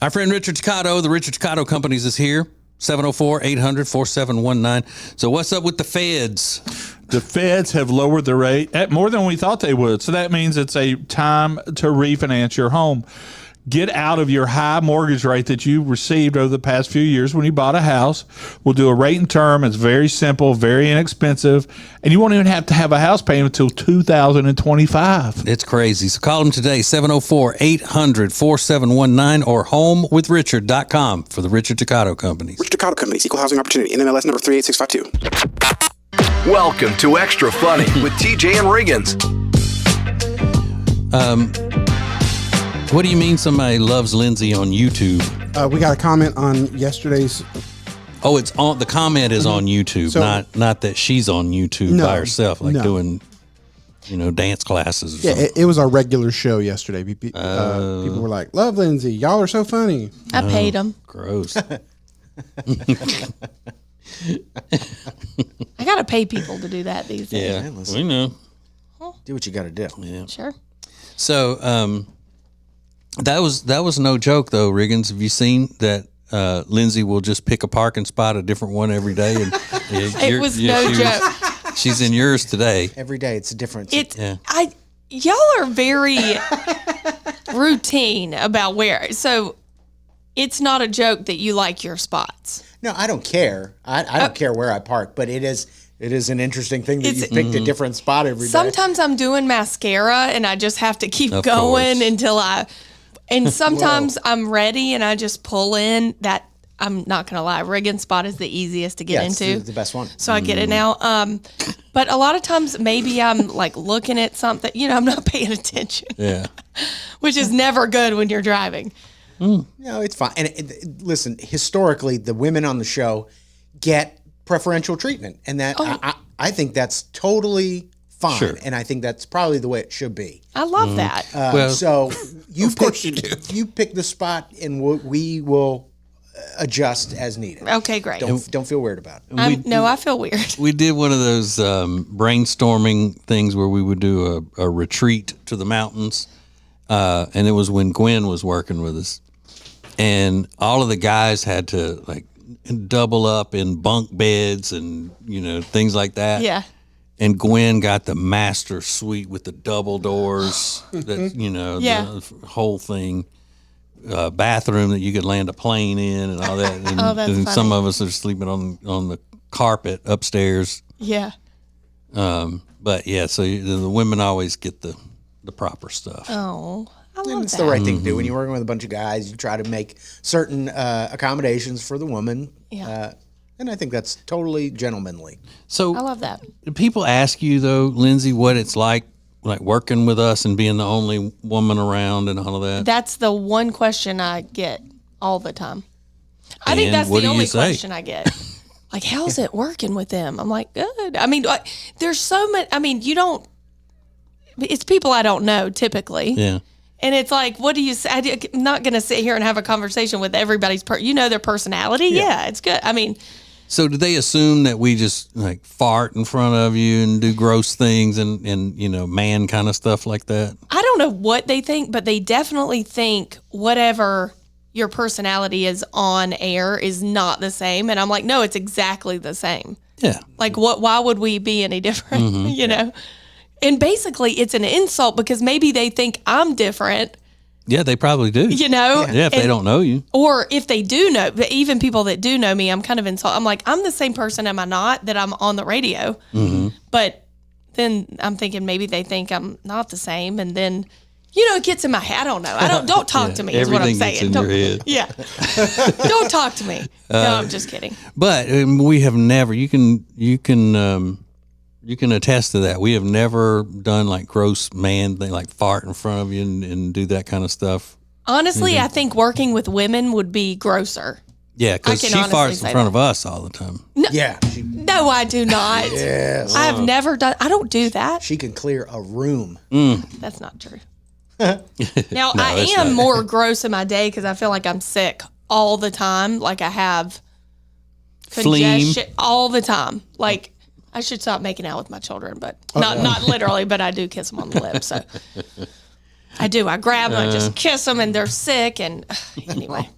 Our friend Richard Toccato, the Richard Toccato Companies is here. 704-800-4719. So what's up with the feds? The feds have lowered the rate at more than we thought they would. So that means it's a time to refinance your home. Get out of your high mortgage rate that you received over the past few years when you bought a house. We'll do a rate and term. It's very simple, very inexpensive, and you won't even have to have a house payment until 2025. It's crazy. So call them today, 704-800-4719 or homewithrichard.com for the Richard Toccato Companies. Richard Toccato Companies, Equal Housing Opportunity, NMLS number 38652. Welcome to Extra Funny with TJ and Riggins. What do you mean somebody loves Lindsay on YouTube? We got a comment on yesterday's. Oh, it's on. The comment is on YouTube, So- not that she's on YouTube by herself, like doing, dance classes or something. It was our regular show yesterday. People were like, "Love Lindsay, y'all are so funny." I paid them. Gross. I got to pay people to do that these days. Yeah, we know. Do what you got to do. Yeah. Sure. So, that was no joke though, Riggins. Have you seen that? Lindsay will just pick a parking spot, a different one every day, and It was no joke. She's in yours today. Every day it's a different. Y'all are very routine about where. So it's not a joke that you like your spots. No, I don't care. I don't care where I park, but it is an interesting thing that you picked a different spot every day. Sometimes I'm doing mascara and I just have to keep going until and sometimes I'm ready and I just pull in that. I'm not going to lie. Riggins spot is the easiest to get into. It's the best one. So I get it now. But a lot of times maybe I'm like looking at something, I'm not paying attention. Yeah. Which is never good when you're driving. No, it's fine. And listen, historically, the women on the show get preferential treatment. And that I think that's totally fine. Sure. And I think that's probably the way it should be. I love that. So you Of course you do. You pick the spot and we will adjust as needed. Okay, great. Don't feel weird about it. I feel weird. We did one of those brainstorming things where we would do a retreat to the mountains, and it was when Gwen was working with us, and all of the guys had to like double up in bunk beds and things like that. Yeah. And Gwen got the master suite with the double doors, that the whole thing. Bathroom that you could land a plane in and all that. And, that's and some funny. of us are sleeping on the carpet upstairs. Yeah. But yeah, so the women always get the proper stuff. Oh, I love And it's that. the right thing to do. When you're working with a bunch of guys, you try to make certain accommodations for the woman. Yeah. And I think that's totally gentlemanly. So I love that. do people ask you though, Lindsay, what it's like working with us and being the only woman around and all of that? That's the one question I get all the time. I think And that's what the do you only say? question I get. Like, how's it working with them? I'm like, good. I mean, there's so much. I mean, it's people I don't know typically. Yeah. And it's like, what do you say? I'm not going to sit here and have a conversation with everybody's their personality. Yeah, it's good. I mean, So do they assume that we just like fart in front of you and do gross things and man kind of stuff like that? I don't know what they think, but they definitely think whatever your personality is on air is not the same. And I'm like, no, it's exactly the same. Yeah. Like, why would we be any different, And basically, it's an insult because maybe they think I'm different, Yeah, they probably do. Yeah, if they don't know you. Or if they do know, but even people that do know me, I'm kind of insulted. I'm like, I'm the same person, am I not, that I'm on the radio? Mm-hmm. But then I'm thinking maybe they think I'm not the same. And then, it gets in my head. I don't know. Don't talk to me is what I'm Everything gets saying. in your head. Yeah. Don't talk to me. No, I'm just kidding. But we have never. You can attest to that. We have never done like gross man thing, like fart in front of you and do that kind of stuff. Honestly, I think working with women would be grosser. Yeah, because I she can honestly farts say in front that. of us all the time. Yeah. No, I do not. Yes. I have never done. I don't do that. She can clear a room. That's not true. Now, I it's am not. more gross in my day because I feel like I'm sick all the time. Like I have congestion all the time. Like I should stop making out with my children, but not literally, but I do kiss them on the lips. So I do. I grab them, I just kiss them, and they're sick. And anyway.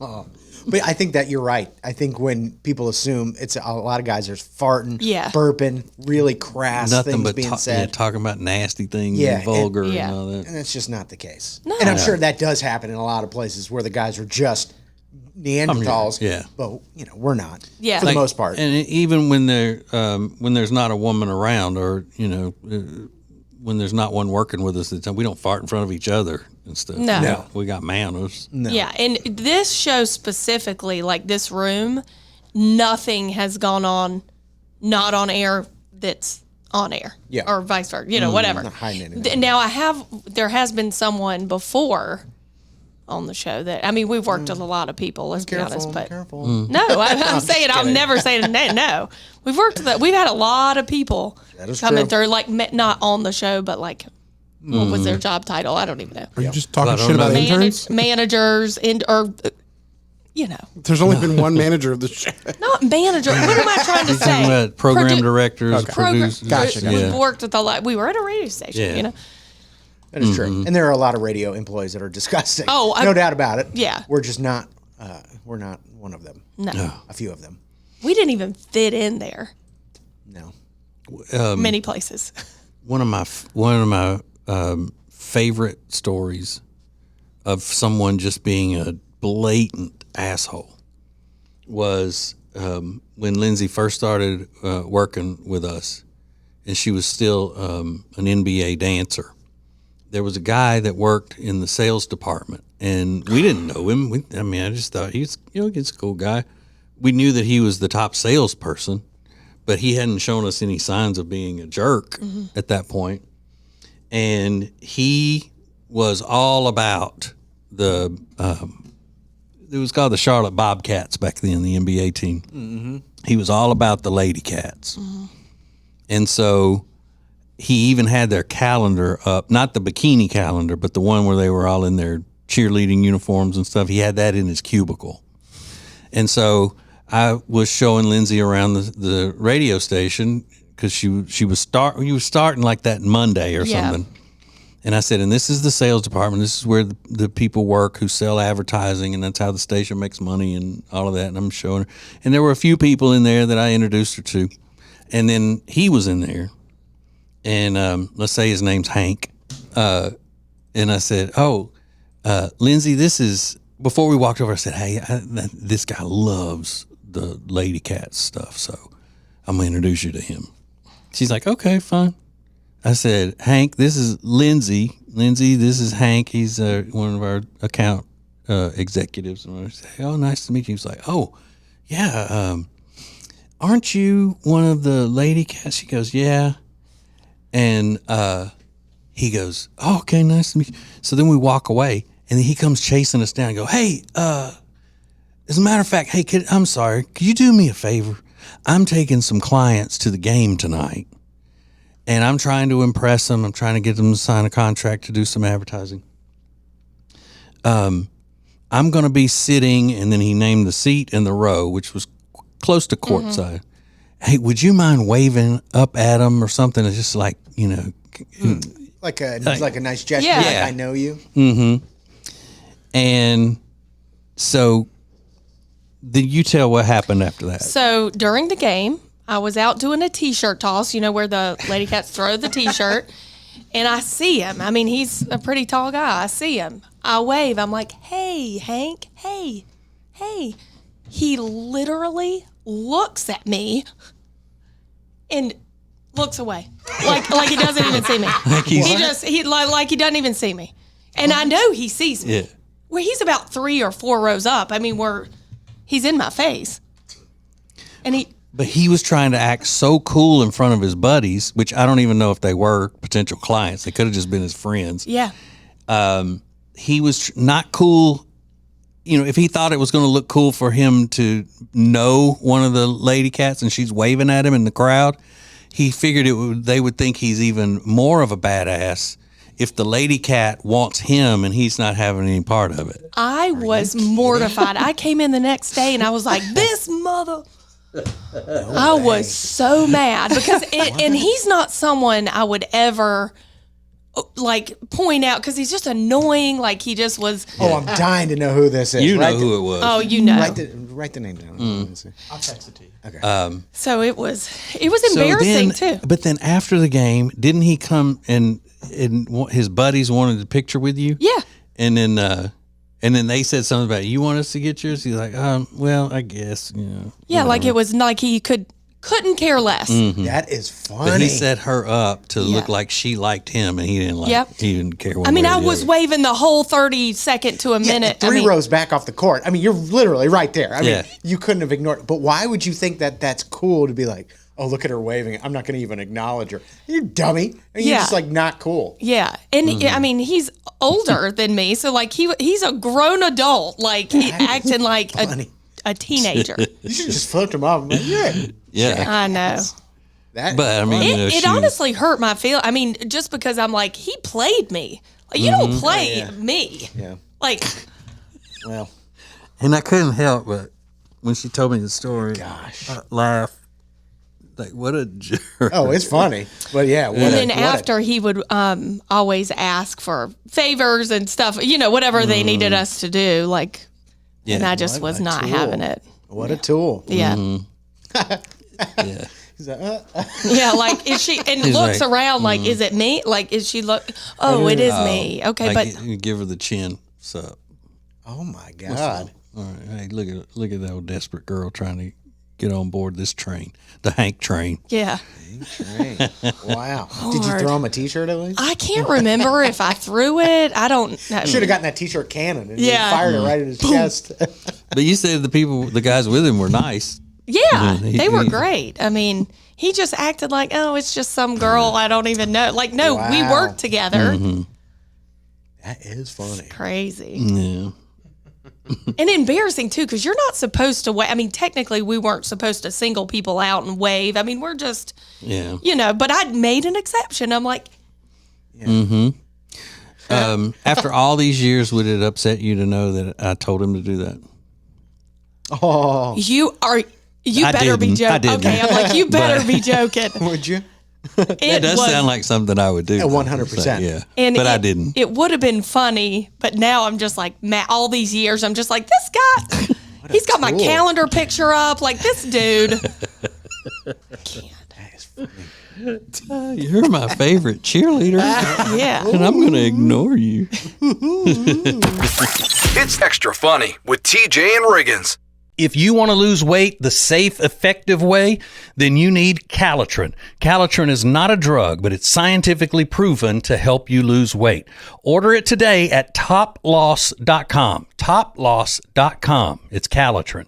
But I think that you're right. I think when people assume it's a lot of guys are farting, Yeah. burping, really crass Nothing things but being said. talking about nasty things Yeah, and vulgar and, yeah. all that. And that's just not the case. No. And I'm sure that does happen in a lot of places where the guys are just Neanderthals. Yeah. But, we're not. Yeah. For the most part. And even when when there's not a woman around, or when there's not one working with us at the time, we don't fart in front of each other and stuff. No. We got manners. Yeah, and this show specifically, like this room, nothing has gone on, not on air that's on air. Yeah. Or vice versa, whatever. Not hiding anything. Now there has been someone before on the show that, we've worked with a lot of people, let's be honest, but Careful. no, I'm saying, I'll never say no. We've had a lot of people is coming true. through, like not on the show, but like, what was their job title? I don't even know. Are you just talking I don't shit about know. interns? Managers There's only been one manager of the show. not manager. What am I trying to say? Talking about program Produ- directors, producers. Gotcha. We've worked with a lot. We were at a radio station, Yeah. That is true. And there are a lot of radio employees that are disgusting. Oh, no doubt about it. Yeah. We're just not, we're not one of them. No, A few of them. we didn't even fit in there. No. Many places. One of my favorite stories of someone just being a blatant asshole was when Lindsay first started working with us, and she was still an NBA dancer. There was a guy that worked in the sales department, and we didn't know him. I just thought he's a cool guy. We knew that he was the top salesperson, but he hadn't shown us any signs of being a jerk at that point. And he was all about it was called the Charlotte Bobcats back then, the NBA team. Mm-hmm. He was all about the Lady Cats. Mm-hmm. And so he even had their calendar up, not the bikini calendar, but the one where they were all in their cheerleading uniforms and stuff. He had that in his cubicle. And so I was showing Lindsay around the radio station because you was starting like that Monday or something. And I said, and this is the sales department. This is where the people work who sell advertising, and that's how the station makes money and all of that. And I'm showing her. And there were a few people in there that I introduced her to. And then he was in there. And let's say his name's Hank. And I said, Lindsay, this is, before we walked over, I said, hey, this guy loves the Lady Cats stuff, so I'm going to introduce you to him. She's like, okay, fine. I said, Hank, this is Lindsay. Lindsay, this is Hank. He's one of our account executives. And I said, oh, nice to meet you. He's like, oh, yeah, aren't you one of the Lady Cats? She goes, yeah. And he goes, oh, okay, nice to meet you. So then we walk away, and then he comes chasing us down and go, hey, as a matter of fact, hey, I'm sorry, could you do me a favor? I'm taking some clients to the game tonight, and I'm trying to impress them. I'm trying to get them to sign a contract to do some advertising. I'm going to be sitting, and then he named the seat in the row, which was close to courtside. Hey, would you mind waving up at them or something? It's just like, Like a nice gesture. Yeah. Like, I know you. And so did you tell what happened after that? So during the game, I was out doing a T-shirt toss, where the Lady Cats throw the T-shirt, and I see him. I mean, he's a pretty tall guy. I see him. I wave. I'm like, hey, Hank, hey. He literally looks at me and looks away, like he doesn't even see me. He doesn't even see me, and I know he sees me. Yeah. Well, he's about 3 or 4 rows up. I mean, he's in my face, and But he was trying to act so cool in front of his buddies, which I don't even know if they were potential clients. They could have just been his friends. yeah. He was not cool. If he thought it was going to look cool for him to know one of the Lady Cats and she's waving at him in the crowd, he figured they would think he's even more of a badass if the Lady Cat wants him and he's not having any part of it. I was mortified. I came in the next day and I was like, this mother. I was so mad because, and he's not someone I would ever like point out because he's just annoying. Like he just was. Oh, I'm dying to know who this is. You know who it was. Oh, you know. Write the name down. I'll text it to you. Okay. So it was embarrassing too. But then after the game, didn't he come and his buddies wanted a picture with you? Yeah. And then they said something about, you want us to get yours? He's like, well, I guess, you know. Yeah, like it was like he couldn't care less. That is funny. But he set her up to look like she liked him, and he didn't he didn't care. I mean, I was waving the whole 30-second to a minute. Three rows back off the court. I mean, you're literally right there. I mean, Yeah. you couldn't have ignored it. But why would you think that that's cool to be like, oh, look at her waving. I'm not going to even acknowledge her. You dummy. I mean, You're just like not cool. Yeah. And I mean, he's older than me. So like he's a grown adult, like he acting like a teenager. You should just flip him off. I'm like, Yeah. I know. But I mean, It honestly hurt my feel. I mean, just because I'm like, he played me. Like, you don't play me. Yeah. Like, Well, and I couldn't help but when she told me the story, Gosh. I laughed. Like, what a jerk. oh, it's funny. But yeah. and then after he would always ask for favors and stuff, you know, whatever they needed us to do. Like, and I just was not having it. What a tool. Yeah. Yeah. He's like, Yeah, like is she and He's looks like, around like, is it me? Like, is she look? Oh, it is me. Okay, Like, but you give her the chin. Sup? oh my God. All right. Hey, look at that old desperate girl trying to get on board this train, the Hank train. yeah, Right. Wow. Did you throw him a T-shirt at least? I can't remember if I threw it. I don't know. Should have gotten that T-shirt cannon and Yeah. fired it right in his chest. But you said the guys with him were nice. Yeah, He- they were he- great. I mean, he just acted like, oh, it's just some girl I don't even know. Like, no, we Wow. worked together. That is funny. Crazy. Yeah. And embarrassing, too, because you're not supposed to wave. I mean, technically, we weren't supposed to single people out and wave. I mean, we're just, Yeah. you know, but I'd made an exception. I'm like, After all these years, would it upset you to know that I told him to do that? Oh, you I better be didn't. I joking. didn't. Okay, I'm like, you better be joking. would you? It does sound like something I would do. 100%. Yeah. And But I didn't. It would have been funny, but now I'm just like, all these years, I'm just like, this guy, he's got my tool. calendar picture up. Like, this dude. Can't. That is funny. You're my favorite cheerleader, Yeah. and I'm going to ignore you. It's Extra Funny with TJ and Riggins. If you want to lose weight the safe, effective way, then you need Calotren. Calotren is not a drug, but it's scientifically proven to help you lose weight. Order it today at toploss.com. Toploss.com. It's Calotren.